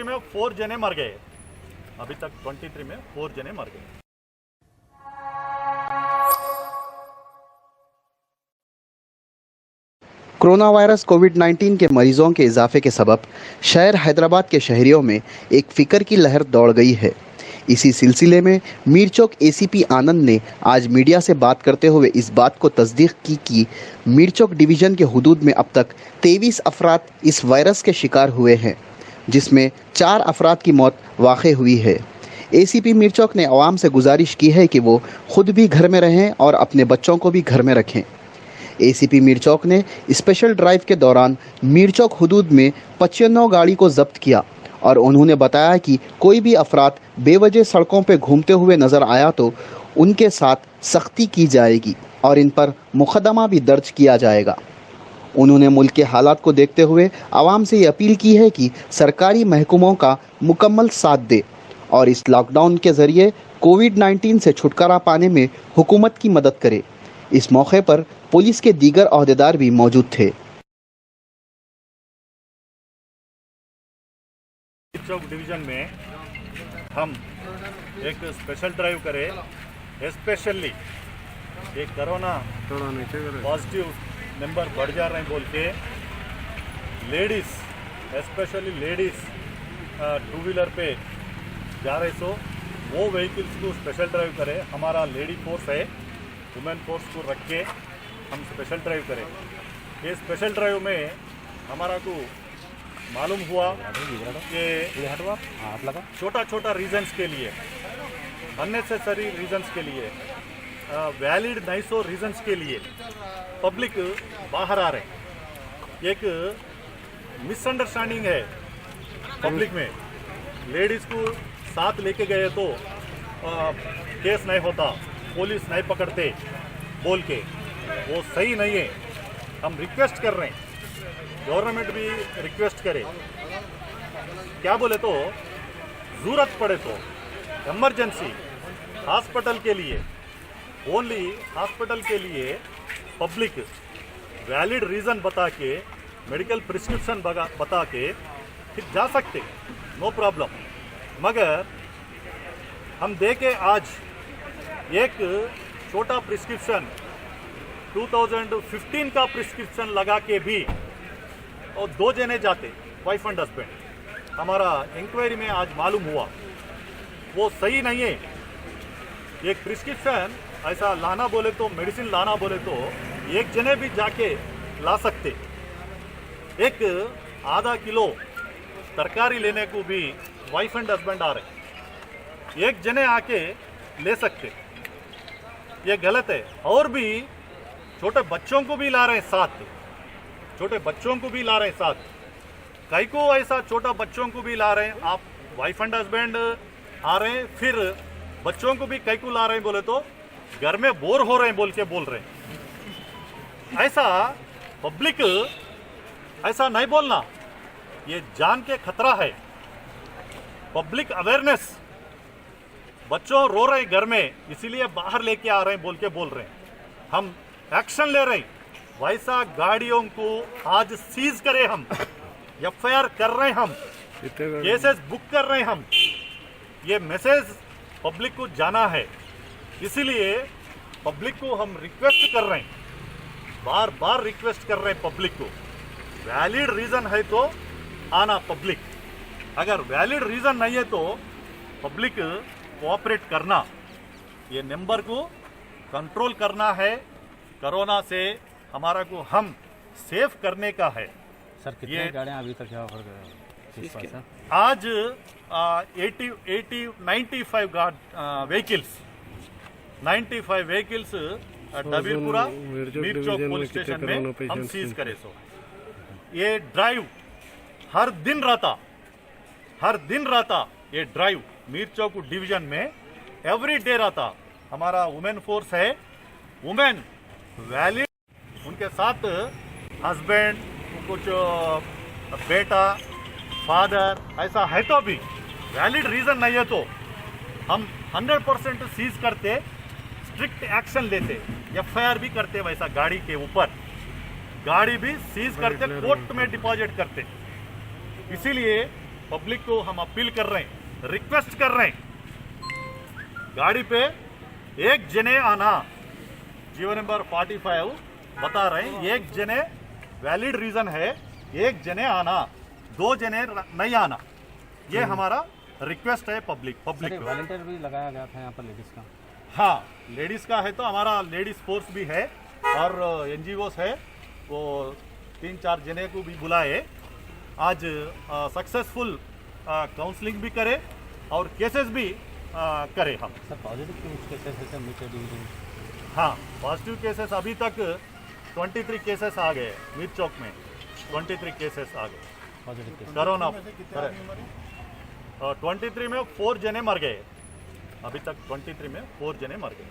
में 4 जने मर गए, अभी तक 23 में 4 जने मर गए। कोरोना वायरस कोविड-19 के मरीजों के इजाफे के सबब शहर हैदराबाद के शहरियों में एक फिक्र की लहर दौड़ गई है। इसी सिलसिले में मीरचौक एसीपी आनंद ने आज मीडिया से बात करते हुए इस बात को तस्दीक की कि मीरचौक डिवीजन के हुदूद में अब तक 23 अफराद इस वायरस के शिकार हुए हैं, जिसमें 4 अफराद की मौत वाक़ई हुई है। एसीपी मीरचौक ने अवाम से गुजारिश की है कि वो खुद भी घर में रहें और अपने बच्चों को भी घर में रखें। एसीपी मीरचौक ने स्पेशल ड्राइव के दौरान मीरचौक हुदूद में 95 गाड़ी को जब्त किया और उन्होंने बताया कि कोई भी अफराद बेवजह सड़कों पर घूमते हुए नजर आया तो उनके साथ सख्ती की जाएगी और इन पर मुकदमा भी दर्ज किया जाएगा। उन्होंने मुल्क के हालात को देखते हुए आवाम से ये अपील की है कि सरकारी महकमों का मुकम्मल साथ दे और इस लॉकडाउन के जरिए कोविड-19 से छुटकारा पाने में हुकूमत की मदद करे। इस मौके पर पुलिस के दीगर अहदेदार भी मौजूद थे। चौक डिवीजन में हम एक स्पेशल ड्राइव करें, स्पेशली ये कोरोना पॉजिटिव नंबर बढ़ जा रहे हैं बोल के लेडीज़, स्पेशली लेडीज़ 2 व्हीलर पे जा रहे, सो वो व्हीकल्स को स्पेशल ड्राइव करें। हमारा लेडी फोर्स है, वुमेन फोर्स को रख के हम स्पेशल ड्राइव करें। ये स्पेशल ड्राइव में हमारा को मालूम हुआ कि छोटा छोटा रीजन्स के लिए, अननेसेसरी रीजन्स के लिए, वैलिड नहीं सो रीजन्स के लिए पब्लिक बाहर आ रहे हैं। एक मिसअंडरस्टैंडिंग है पब्लिक में, लेडीज़ को साथ लेके गए तो केस नहीं होता, पुलिस नहीं पकड़ते बोल के, वो सही नहीं है। हम रिक्वेस्ट कर रहे हैं, गवर्नमेंट भी रिक्वेस्ट करे, क्या बोले तो ज़रूरत पड़े तो इमरजेंसी हॉस्पिटल के लिए, ओनली हॉस्पिटल के लिए पब्लिक वैलिड रीज़न बता के, मेडिकल प्रिस्क्रिप्शन बता के फिर जा सकते, नो प्रॉब्लम। मगर हम देखे आज एक छोटा प्रिस्क्रिप्शन 2015 का प्रिस्क्रिप्शन लगा के भी और 2 जने जाते, वाइफ एंड हस्बैंड। हमारा इंक्वायरी में आज मालूम हुआ वो सही नहीं है। एक प्रिस्क्रिप्शन ऐसा लाना बोले तो, मेडिसिन लाना बोले तो एक जने भी जाके ला सकते। एक आधा किलो तरकारी लेने को भी वाइफ एंड हस्बैंड आ रहे, एक जने आके ले सकते, ये गलत है। और भी छोटे बच्चों को भी ला रहे हैं साथ, छोटे बच्चों को भी ला रहे हैं साथ। कई को ऐसा छोटा बच्चों को भी ला रहे हैं, आप वाइफ एंड हस्बैंड आ रहे हैं, फिर बच्चों को भी कई को ला रहे हैं बोले तो घर में बोर हो रहे हैं बोल के बोल रहे हैं। ऐसा पब्लिक ऐसा नहीं बोलना, ये जान के खतरा है। पब्लिक अवेयरनेस, बच्चों रो रहे हैं घर में इसीलिए बाहर लेके आ रहे हैं बोल के बोल रहे हैं, हम एक्शन ले रहे हैं। वैसा गाड़ियों को आज सीज करें, हम एफआईआर कर रहे हैं, हम केसेस बुक कर रहे हैं हम। ये मैसेज पब्लिक को जाना है, इसीलिए पब्लिक को हम रिक्वेस्ट कर रहे हैं, बार बार रिक्वेस्ट कर रहे हैं पब्लिक को, वैलिड रीज़न है तो आना पब्लिक, अगर वैलिड रीज़न नहीं है तो पब्लिक कोऑपरेट करना, ये नंबर को कंट्रोल करना है। कोरोना से हमारा को हम सेफ करने का है। सर कितने गाड़ियाँ अभी तक यहाँ पर आज 95 vehicles, 95 vehicles Dabirpura Mirchowk police station में हम सीज करे। सो ये ड्राइव हर दिन रहता ये ड्राइव मीरचौक डिवीजन में एवरी डे रहता। हमारा वुमेन फोर्स है, वुमेन वैलिड, उनके साथ हस्बैंड, कुछ बेटा, फादर ऐसा है तो भी वैलिड रीज़न नहीं है तो हम 100% सीज करते, स्ट्रिक्ट एक्शन लेते, एफआईआर भी करते, वैसा गाड़ी के ऊपर गाड़ी भी सीज करते, कोर्ट में डिपॉजिट करते। इसीलिए पब्लिक को हम अपील कर रहे हैं, रिक्वेस्ट कर रहे हैं, गाड़ी पे एक जने आना, जीवो नंबर 45 बता रहे हैं, एक जने वैलिड रीजन है, एक जने आना, 2 जने नहीं आना, ये हमारा रिक्वेस्ट है पब्लिक को। वॉलंटियर भी लगाया गया था यहाँ पर लेडीज़ का। हाँ, लेडीज का है तो हमारा लेडीज फोर्स भी है और एनजीओस है, वो 3-4 जने को भी बुलाए, आज सक्सेसफुल काउंसलिंग भी करे और केसेस भी करे हम। सर पॉजिटिव केसेस है सर मीटर डिवीजन? हाँ, पॉजिटिव केसेस अभी तक 23 केसेस आ गए, मीर चौक में 23 केसेस आ गए पॉजिटिव केस। कोरोना। 23 में 4 जने मर गए, अभी तक 23 में 4 जने मर गए।